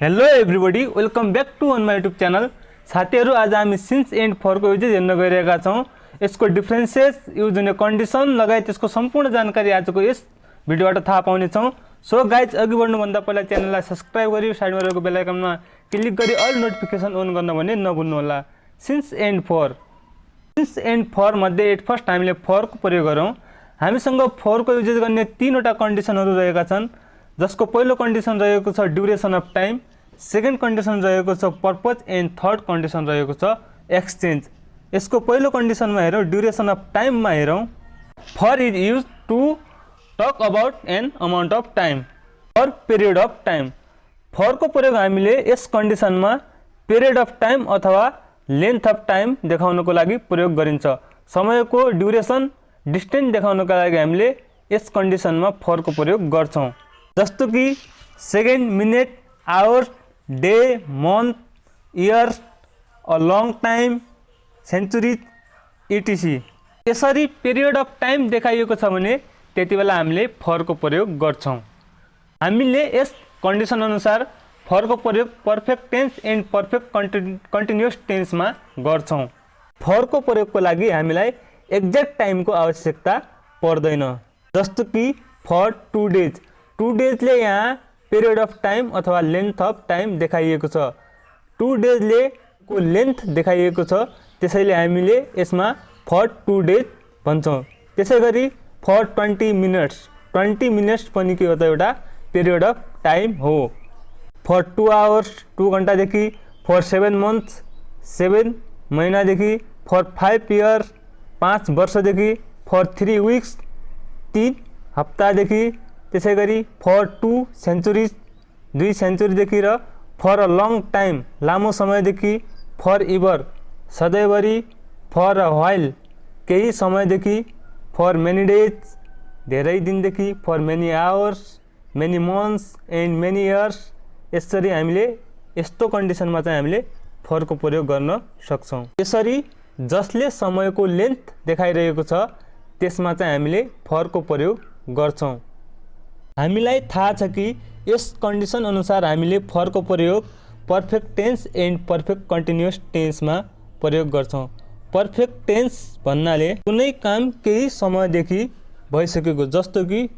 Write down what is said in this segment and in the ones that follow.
Hello everybody, welcome back to on my YouTube channel. साथीहरू, आज हामी सिन्स एन्ड फरको युजेस हेर्न गइरहेका छौँ। यसको डिफ्रेन्सेस, युज हुने कन्डिसन लगायत यसको सम्पूर्ण जानकारी आजको यस भिडियोबाट थाहा पाउनेछौँ। सो गाइज, अघि बढ्नुभन्दा पहिला च्यानललाई सब्सक्राइब गरी साइडमा रहेको बेल आइकनमा क्लिक गरी अल नोटिफिकेसन अन गर्न भने नभुल्नुहोला। सिन्स एन्ड फर मध्ये एट फर्स्ट हामीले फरको प्रयोग गरौँ। हामीसँग फरको युजेस गर्ने तीनवटा कन्डिसनहरू रहेका छन्, जसको पहिलो कन्डिसन रहेको छ duration of time, second condition रहेको छ पर्पज एन्ड थर्ड कन्डिसन रहेको छ एक्सचेन्ज। यसको पहिलो कन्डिसनमा हेरौँ, ड्युरेसन अफ टाइममा हेरौँ। For is use to talk about an amount of time or period of time. फरको प्रयोग हामीले यस कन्डिसनमा पिरियड अफ टाइम अथवा लेन्थ अफ टाइम देखाउनको लागि प्रयोग गरिन्छ। समयको ड्युरेसन, डिस्टेन्स देखाउनका लागि हामीले यस कन्डिसनमा फरको प्रयोग गर्छौँ। जस्तो कि second, minute, hour, day, month, year, a long time, century, ETC. यसरी पिरियड अफ टाइम देखाइएको छ भने त्यति बेला हामीले फरको प्रयोग गर्छौँ। हामीले यस कन्डिसन अनुसार फरको प्रयोग perfect tense and perfect continuous टेन्समा गर्छौँ। फरको प्रयोगको लागि हामीलाई एक्ज्याक्ट टाइमको आवश्यकता पर्दैन। जस्तो कि फर 2 डेज, 2 डेजले यहाँ पिरियड अफ टाइम अथवा लेन्थ अफ टाइम देखाइएको छ। 2 डेजले को लेन्थ देखाइएको छ, त्यसैले हामीले यसमा फर 2 डेज भन्छौँ। त्यसै गरी फर 20 मिनट्स, 20 मिनट्स पनि के हो त, एउटा पिरियड अफ टाइम हो। फर 2 आवर्स, 2 घन्टादेखि, फर 7 मन्थ्स, 7 महिनादेखि, फर 5 इयर, 5 वर्षदेखि, फर 3 विक्स, 3 हप्तादेखि, त्यसै गरी फर 2 सेन्चुरिज, 2 सेन्चुरीदेखि, र फर अ लङ टाइम, लामो समयदेखि, फर इभर, सधैँभरि, फर अ व्हाइल, केही समयदेखि, फर मेनी डेज, धेरै दिनदेखि, for many hours, many months and many years. यसरी हामीले यस्तो कन्डिसनमा चाहिँ हामीले फरको प्रयोग गर्न सक्छौँ। यसरी जसले समयको लेन्थ देखाइरहेको छ त्यसमा चाहिँ हामीले फरको प्रयोग गर्छौँ। हामीलाई थाहा छ कि यस कन्डिसन अनुसार हामीले फरको प्रयोग perfect tense and perfect continuous टेन्समा प्रयोग गर्छौँ। पर्फेक्ट टेन्स भन्नाले कुनै काम केही समयदेखि भइसकेको, जस्तो कि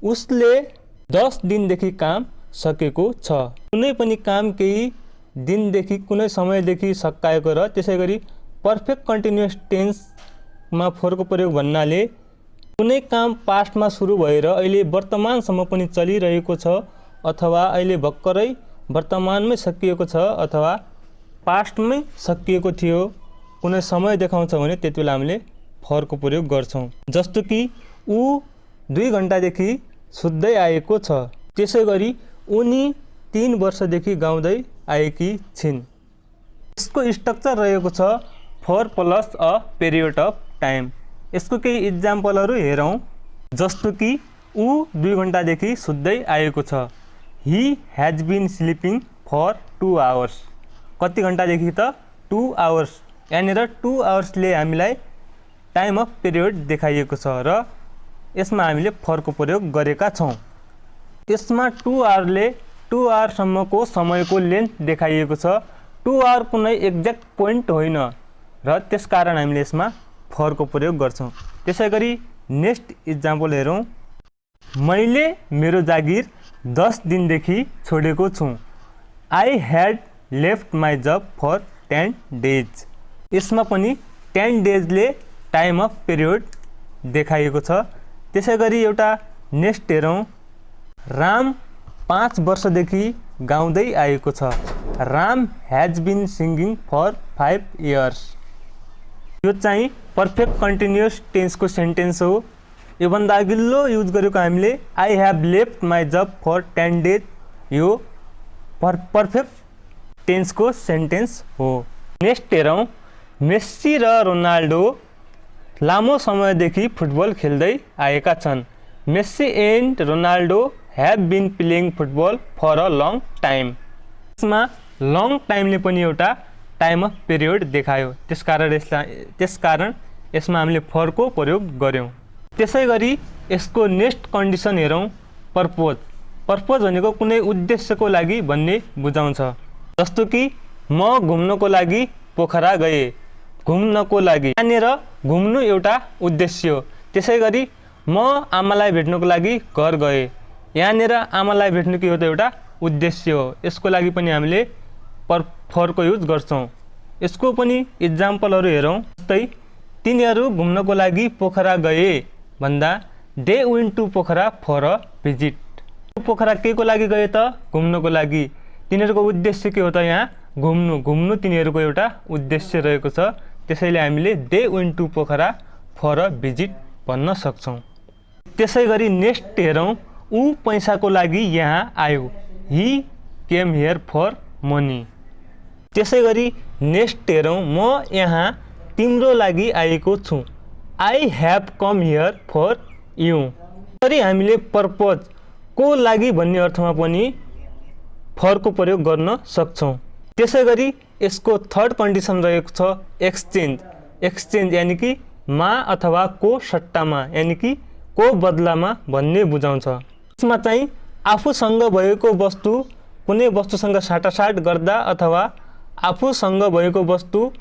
उसले 10 दिनदेखि काम सकेको छ। कुनै पनि काम केही दिनदेखि, कुनै समयदेखि सकाएको, र त्यसै गरी पर्फेक्ट कन्टिन्युअस टेन्समा फरको प्रयोग भन्नाले कुनै काम पास्टमा सुरु भएर अहिले वर्तमानसम्म पनि चलिरहेको छ, अथवा अहिले भर्खरै वर्तमानमै सकिएको छ, अथवा पास्टमै सकिएको थियो, कुनै समय देखाउँछ भने त्यति बेला हामीले फरको प्रयोग गर्छौँ। जस्तो कि ऊ 2 घन्टादेखि सुत्दै आएको छ, त्यसै गरी उनी 3 वर्षदेखि गाउँदै आएकी छिन्। यसको स्ट्रक्चर रहेको छ for plus a period of time. यसको केही इक्जाम्पलहरू हेरौँ। जस्तो कि ऊ 2 घन्टादेखि सुत्दै आएको छ। He has been sleeping for 2 hours. कति घन्टादेखि त? 2 आवर्स। यहाँनिर 2 आवर्सले हामीलाई टाइम अफ पिरियड देखाइएको छ र यसमा हामीले फरको प्रयोग गरेका छौँ। यसमा 2 आवरले 2 आवरसम्मको समयको लेन्थ देखाइएको छ। 2 आवर कुनै एक्ज्याक्ट पोइन्ट होइन र त्यसकारण हामीले यसमा फरको प्रयोग गर्छौँ। त्यसै गरी नेक्स्ट इक्जाम्पल हेरौँ। मैले मेरो जागिर 10 दिनदेखि छोडेको छु। I had left my job for 10 days. यसमा पनि 10 डेजले टाइम अफ पिरियड देखाइएको छ। त्यसै गरी एउटा नेक्स्ट हेरौँ। राम 5 वर्षदेखि गाउँदै आएको छ। Ram has been singing for 5 years. यो चाहिँ पर्फेक्ट कन्टिन्युअस टेन्सको सेन्टेन्स हो। योभन्दा अघिल्लो युज गरेको हामीले I have left my job for 10 days, यो पर्फेक्ट टेन्सको सेन्टेन्स हो। नेक्स्ट हेरौँ। मेस्सी र रोनाल्डो लामो समयदेखि फुटबल खेल्दै आएका छन्। Messi and Ronaldo have been playing football for a long time. यसमा लङ टाइमले पनि एउटा टाइम अफ पिरियड देखायो, त्यसकारण यसमा हामीले फरको प्रयोग गऱ्यौँ। त्यसै गरी यसको नेक्स्ट कन्डिसन हेरौँ। पर्पोज। पर्पज भनेको कुनै उद्देश्यको लागि भन्ने बुझाउँछ। जस्तो कि म घुम्नको लागि पोखरा गए, घुम्नको लागि, यहाँनिर घुम्नु एउटा उद्देश्य हो। त्यसै गरी म आमालाई भेट्नको लागि घर गए, यहाँनिर आमालाई भेट्नु के हो त एउटा उद्देश्य हो। यसको लागि पनि हामीले फरको युज गर्छौँ। यसको पनि इक्जाम्पलहरू हेरौँ। जस्तै तिनीहरू घुम्नको लागि पोखरा गए भन्दा they went to Pokhara for a visit. Pokhara के को लागि गए त? घुम्नको लागि। तिनीहरूको उद्देश्य के हो त? यहाँ घुम्नु तिनीहरूको एउटा उद्देश्य रहेको छ। त्यसैले हामीले they went to Pokhara for a visit भन्न सक्छौँ। त्यसै गरी नेक्स्ट हेरौँ। ऊ पैसाको लागि यहाँ आयो, ही केम हियर फर मनी। त्यसै गरी नेक्स्ट हेरौँ। म यहाँ तिम्रो लागि आएको छु, I have come here for you. यसरी हामीले पर्पज को लागि भन्ने अर्थमा पनि फरको प्रयोग गर्न सक्छौँ। त्यसै गरी यसको थर्ड कन्डिसन रहेको छ एक्सचेन्ज। एक्सचेन्ज यानि कि मा अथवा को सट्टामा, यानि कि को बदलामा भन्ने बुझाउँछ। यसमा चाहिँ आफूसँग भएको वस्तु कुनै वस्तुसँग साटासाट गर्दा अथवा आफूसँग भएको वस्तु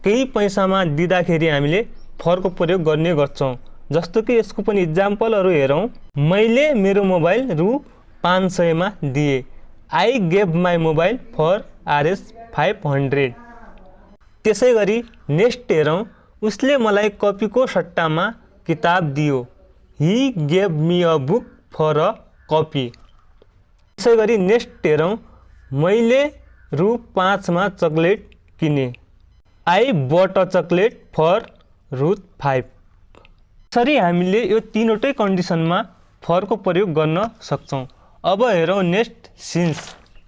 केही पैसामा दिँदाखेरि हामीले फरको प्रयोग गर्ने गर्छौँ। जस्तो कि यसको पनि इक्जाम्पलहरू हेरौँ। मैले मेरो मोबाइल रु 500 दिए, I gave my mobile for RS 500। त्यसै गरी नेक्स्ट हेरौँ। उसले मलाई कपीको सट्टामा किताब दियो, he gave me a book for a copy. त्यसै गरी नेक्स्ट हेरौँ। मैले रु 5 चकलेट किने, I bought a chocolate for रु 5। यसरी हामीले यो तीनवटै कन्डिसनमा फरको प्रयोग गर्न सक्छौँ। अब हेरौँ नेक्स्ट सिन्स।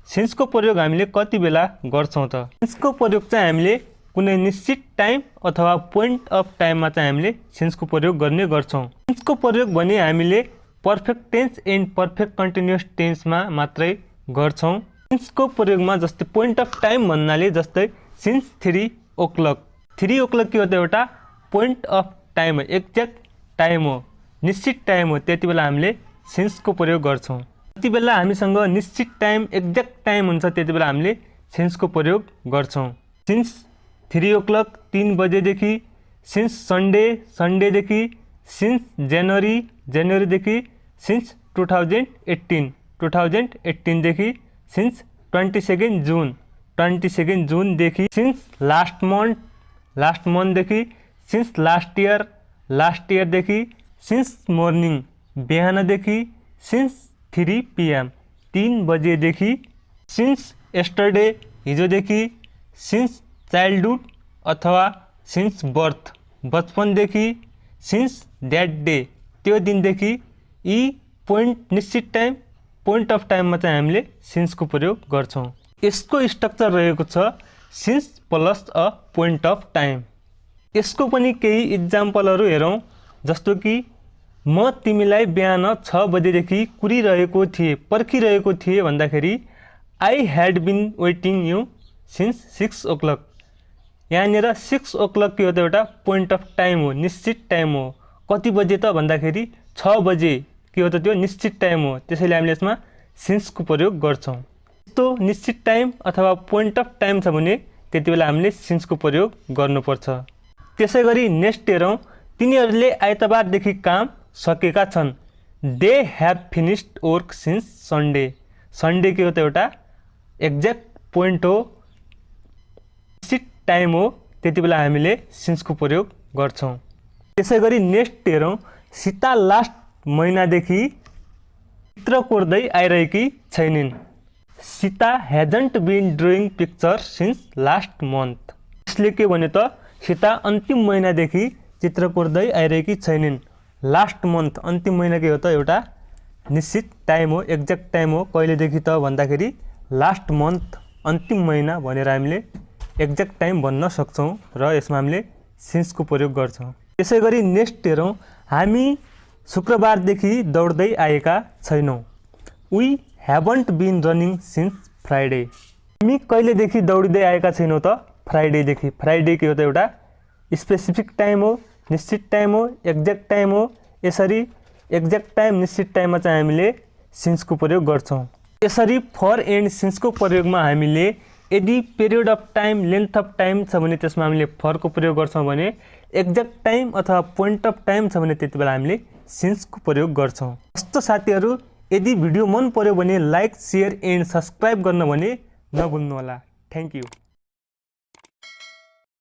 सिन्सको प्रयोग हामीले कति बेला गर्छौँ त? सिन्सको प्रयोग चाहिँ हामीले कुनै निश्चित टाइम अथवा पोइन्ट अफ टाइममा चाहिँ हामीले सिन्सको प्रयोग गर्ने गर्छौँ। सिन्सको प्रयोग भने हामीले perfect tense and perfect continuous टेन्समा मात्रै गर्छौँ। सिन्सको प्रयोगमा जस्तै पोइन्ट अफ टाइम भन्नाले जस्तै सिन्स 3 o'clock। 3 o'clock के हो त? एउटा पोइन्ट अफ टाइम हो, एक्ज्याक्ट टाइम हो, निश्चित टाइम हो। त्यति बेला हामीले सिन्सको प्रयोग गर्छौँ। जति बेला हामीसँग निश्चित टाइम एक्ज्याक्ट टाइम हुन्छ त्यति बेला हामीले सिन्सको प्रयोग गर्छौँ। सिन्स 3 o'clock 3 बजेदेखि, सिन्स सन्डे सन्डेदेखि, सिन्स जनवरीदेखि, सिन्स 2018 देखि, सिन्स 22 जुनदेखि, सिन्स लास्ट मन्थदेखि, सिन्स लास्ट इयरदेखि, सिन्स मर्निङ बिहानदेखि, सिन्स 3 PM 3 बजेदेखि, सिन्स यस्टरडे हिजोदेखि, सिन्स चाइल्डहुड अथवा सिन्स बर्थ बचपनदेखि, सिन्स द्याट डे त्यो दिनदेखि। यी निश्चित टाइम पोइन्ट अफ टाइममा चाहिँ हामीले सिन्सको प्रयोग गर्छौँ। यसको स्ट्रक्चर रहेको छ since plus a point of time. यसको पनि केही इक्जाम्पलहरू हेरौँ। जस्तो कि म तिमीलाई बिहान 6 बजेदेखि पर्खिरहेको थिएँ भन्दाखेरि I had been waiting you since 6 o'clock। यहाँनिर 6 o'clock के हो त? एउटा पोइन्ट अफ टाइम हो, निश्चित टाइम हो। कति बजे त भन्दाखेरि 6 बजे के हो त? त्यो निश्चित टाइम हो। त्यसैले हामीले यसमा सिन्सको प्रयोग गर्छौँ। यस्तो निश्चित टाइम अथवा पोइन्ट अफ टाइम छ भने त्यति बेला हामीले सिन्सको प्रयोग गर्नुपर्छ। त्यसै गरी नेक्स्ट हेरौँ। तिनीहरूले आइतबारदेखि काम सकेका छन्, they have finished work since Sunday. Sunday के हो त? एउटा एक्ज्याक्ट पोइन्ट हो, निश्चित टाइम हो। त्यति बेला हामीले सिन्सको प्रयोग गर्छौँ। त्यसै गरी नेक्स्ट हेरौँ। सीता लास्ट महिनादेखि चित्र कोर्दै आइरहेकी छैनन्, Sita hasn't been drawing picture since last month. यसले के भन्यो त? सीता अन्तिम महिनादेखि चित्र कोर्दै आइरहेकी छैनन्। लास्ट मन्थ अन्तिम महिना के हो त? एउटा निश्चित टाइम हो, एक्ज्याक्ट टाइम हो। कहिलेदेखि त भन्दाखेरि लास्ट मन्थ अन्तिम महिना भनेर हामीले एक्ज्याक्ट टाइम भन्न सक्छौँ र यसमा हामीले सिन्सको प्रयोग गर्छौँ। त्यसै गरी नेक्स्ट हेरौँ। हामी शुक्रबारदेखि दौड्दै आएका छैनौँ, we haven't been running since Friday. हामी कहिलेदेखि दौडिँदै आएका छैनौँ त? फ्राइडेदेखि। फ्राइडे के हो त? एउटा स्पेसिफिक टाइम हो, निश्चित टाइम हो, एक्ज्याक्ट टाइम हो। यसरी एक्ज्याक्ट टाइम निश्चित टाइममा चाहिँ हामीले सिन्सको प्रयोग गर्छौँ। यसरी फर एन्ड सिन्सको प्रयोगमा हामीले यदि period of time, length of time छ भने त्यसमा हामीले फरको प्रयोग गर्छौँ भने एक्ज्याक्ट टाइम अथवा पोइन्ट अफ टाइम छ भने त्यति बेला हामीले सिन्सको प्रयोग गर्छौँ। हस्त साथीहरू, यदि भिडियो मन पर्यो भने लाइक, सेयर एन्ड सब्सक्राइब गर्न भने नभुल्नुहोला। Thank you.